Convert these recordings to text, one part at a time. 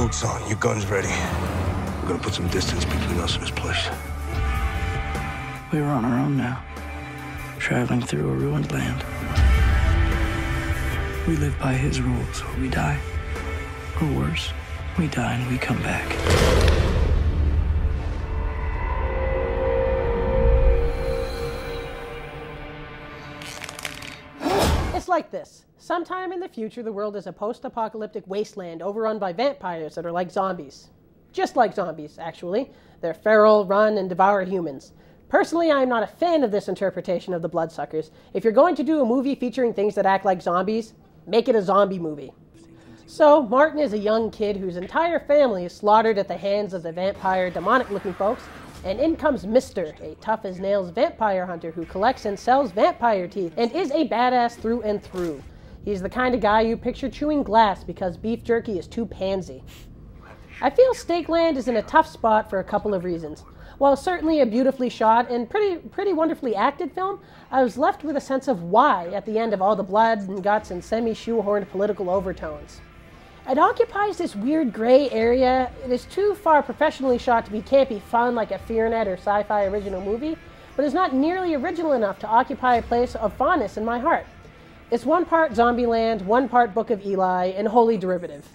Coat's on. Your gun's ready. We're gonna put some distance between us and this place. We were on our own now, traveling through a ruined land. We live by his rules, or we die. Or worse, we die and we come back. It's like this. Sometime in the future, the world is a post-apocalyptic wasteland overrun by vampires that are like zombies. Just like zombies, actually. They're feral, run, and devour humans. Personally, I am not a fan of this interpretation of the Bloodsuckers. If you're going to do a movie featuring things that act like zombies, make it a zombie movie. So, Martin is a young kid whose entire family is slaughtered at the hands of the vampire, demonic-looking folks, and in comes Mister, a tough-as-nails vampire hunter who collects and sells vampire teeth and is a badass through and through. He's the kind of guy you picture chewing glass because beef jerky is too pansy. I feel Stakeland is in a tough spot for a couple of reasons. While certainly a beautifully shot and pretty wonderfully acted film, I was left with a sense of why at the end of all the blood and guts and semi-shoehorned political overtones. It occupies this weird gray area. It is too far professionally shot to be campy fun like a FearNet or sci-fi original movie, but is not nearly original enough to occupy a place of fondness in my heart. It's one part Zombieland, one part Book of Eli, and wholly derivative.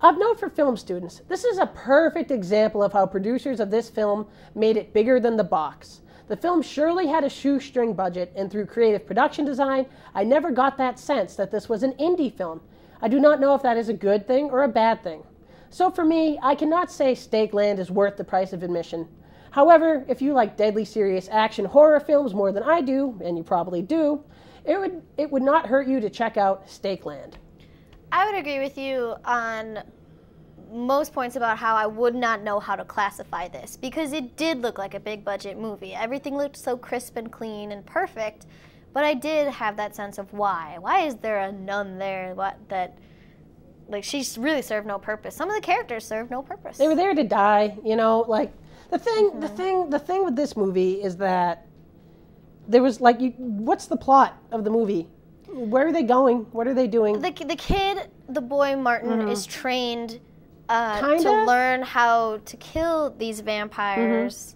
Of note for film students, this is a perfect example of how producers of this film made it bigger than the box. The film surely had a shoestring budget, and through creative production design, I never got that sense that this was an indie film. I do not know if that is a good thing or a bad thing. So for me, I cannot say Stakeland is worth the price of admission. However, if you like deadly serious action horror films more than I do, and you probably do, it would not hurt you to check out Stakeland. I would agree with you on most points about how I would not know how to classify this, because it did look like a big budget movie. Everything looked so crisp and clean and perfect, but I did have that sense of why. Why is there a nun there she really served no purpose? Some of the characters served no purpose. They were there to die, you know, like the thing with this movie is that there was what's the plot of the movie? Where are they going? What are they doing? The kid, the boy Martin, is trained to learn how to kill these vampires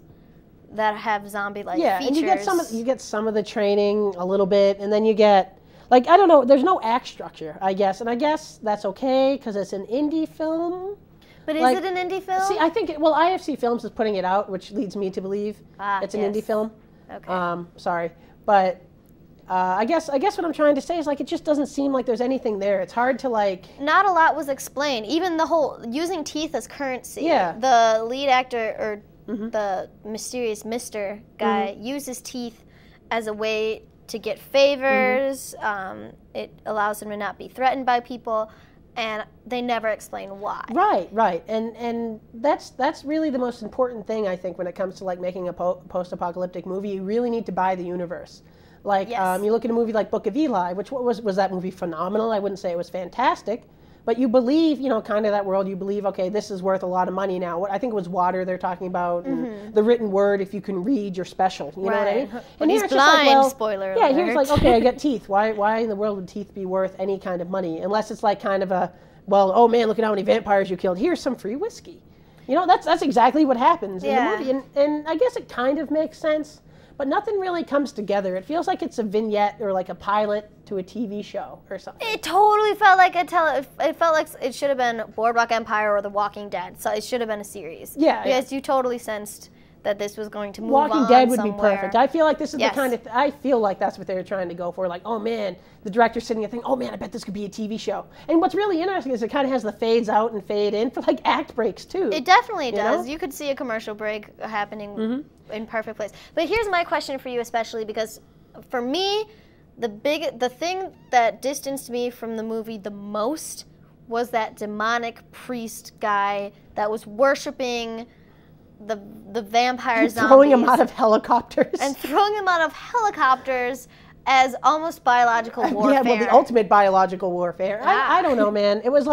that have zombie-like features. Yeah, and you get some of the training a little bit, and then you get, I don't know, there's no act structure, I guess, and I guess that's okay because it's an indie film. But is it an indie film? See, I think, IFC Films is putting it out, which leads me to believe it's an indie film. Okay. Sorry, but I guess what I'm trying to say is it just doesn't seem like there's anything there. It's hard to Not a lot was explained. Even the whole using teeth as currency. Yeah. The lead actor or the mysterious Mister guy uses teeth as a way to get favors. It allows him to not be threatened by people, and they never explain why. Right, and that's really the most important thing I think when it comes to making a post-apocalyptic movie. You really need to buy the universe. You look at a movie like Book of Eli, which was that movie phenomenal? I wouldn't say it was fantastic, but you believe, kind of that world. You believe, okay, this is worth a lot of money now. I think it was water they're talking about, and the written word. If you can read, you're special. You know what I mean? When he's blind, spoiler alert. Yeah, here's okay, I get teeth. Why in the world would teeth be worth any kind of money? Unless it's kind of a, oh man, look at how many vampires you killed. Here's some free whiskey. That's exactly what happens in the movie, and I guess it kind of makes sense. But nothing really comes together. It feels like it's a vignette or a pilot to a TV show or something. It totally felt like it felt like it should have been Boardwalk Empire or The Walking Dead. So it should have been a series. Yeah. Because you totally sensed that this was going to move on Walking Dead would somewhere. be perfect. I feel like this is the kind of, I feel like that's what they were trying to go for. Oh man, the director's sitting there thinking, oh man, I bet this could be a TV show. And what's really interesting is it kind of has the fades out and fade in for act breaks too. It definitely does. You could see a commercial break happening in perfect place. But here's my question for you especially, because for me, the thing that distanced me from the movie the most was that demonic priest guy that was worshiping the vampire zombies. Throwing them out of helicopters. And throwing them out of helicopters as almost biological warfare. Yeah, well, the ultimate biological warfare. I don't know, man. It was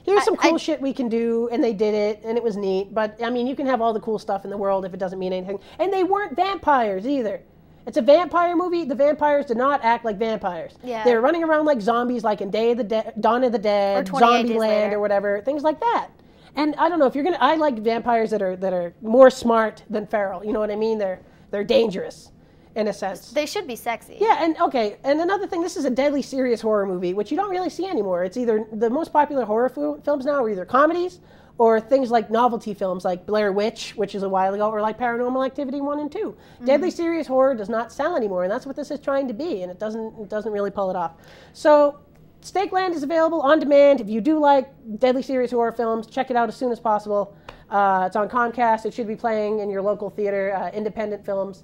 here's some cool shit we can do, and they did it, and it was neat. But, I mean, you can have all the cool stuff in the world if it doesn't mean anything. And they weren't vampires either. It's a vampire movie. The vampires did not act like vampires. Yeah. They were running around like zombies, like in Dawn of the Dead, Zombieland, or whatever, things like that. And I don't know if you're gonna. I like vampires that are more smart than feral. You know what I mean? They're dangerous, in a sense. They should be sexy. Yeah, and okay, and another thing, this is a deadly serious horror movie, which you don't really see anymore. It's either the most popular horror films now are either comedies or things like novelty films like Blair Witch, which is a while ago, or like Paranormal Activity 1 and 2. Mm-hmm. Deadly serious horror does not sell anymore, and that's what this is trying to be, and it doesn't really pull it off. So Stakeland is available on demand. If you do like deadly serious horror films, check it out as soon as possible. It's on Comcast. It should be playing in your local theater, independent films.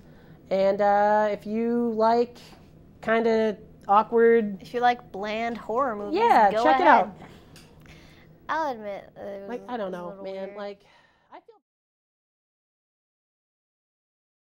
And if you like kind of awkward... If you like bland horror movies, yeah, go check ahead. it out. I'll admit, I don't know, man. Weird. Like...